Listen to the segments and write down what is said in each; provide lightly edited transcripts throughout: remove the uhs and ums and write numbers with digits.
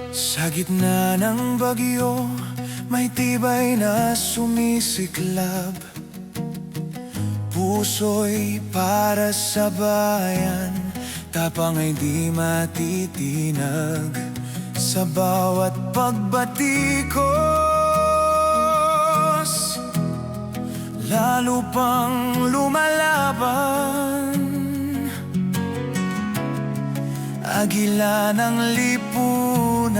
Sa gitna ng bagyo, may tibay na sumisiklab. Puso'y para sa bayan, tapang ay di matitinag. Sa bawat pagbatikos, lalo pang lumalaban. Agila ng lipunan,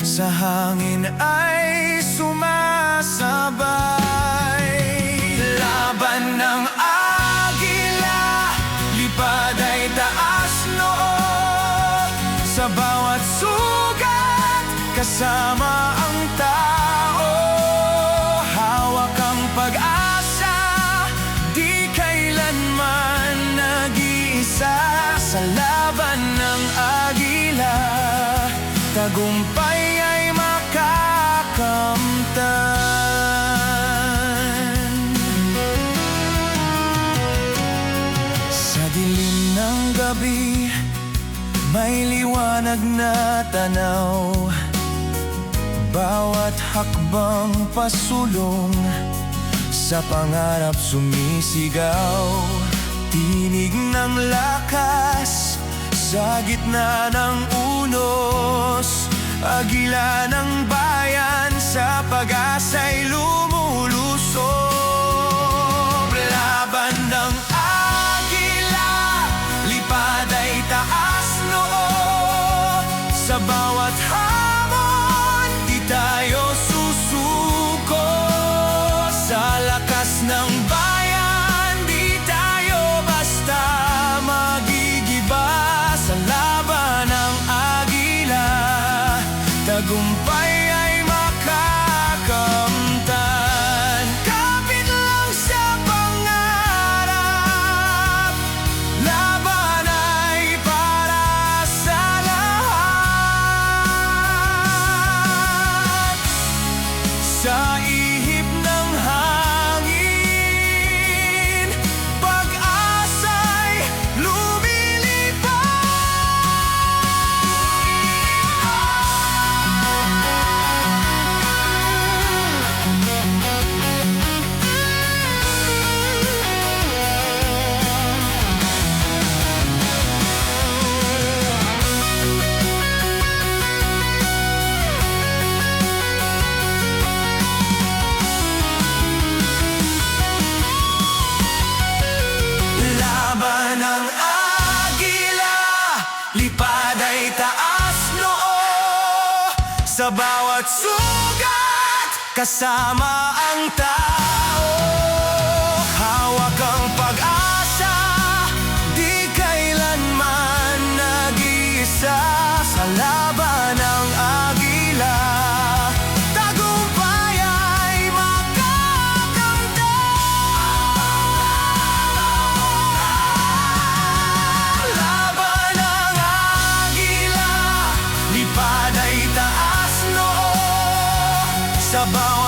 sa hangin ay sumasabay. Laban ng agila, lipad ay taas noo. Sa bawat sugat, kasama ang tao. Hawak ang pag-asa, di kailanman nag-iisa. Sa laban ng agila, tagumpay ay makakamtan. Sa dilim ng gabi, may liwanag na tanaw. Bawat hakbang pasulong, sa pangarap sumisigaw. Tinig ng lakas, sa gitna ng unos. Agila ng bayan, sa pag-asa'y lumulusob. Laban ng agila, lipad ay taas noo. Sa bawat hamon, di tayo susuko. Sa lakas ng bayan, di tayo basta magigiba. Sa laban ng agila, tagumpay ay makakamtan. Kapit lang sa pangarap, laban ay para sa lahat. Sa ihip ng hangin, pag-asa'y lumilipad. Laban ng agila, lipad ay taas noo. Sa bawat sugat, kasama ang tao. Hawak ang pag-asa, di kailanman nag-iisa. Sa laban ng agila, tagumpay ay makakamtan. Laban ng agila, lipad ay taas noo. Sa bawat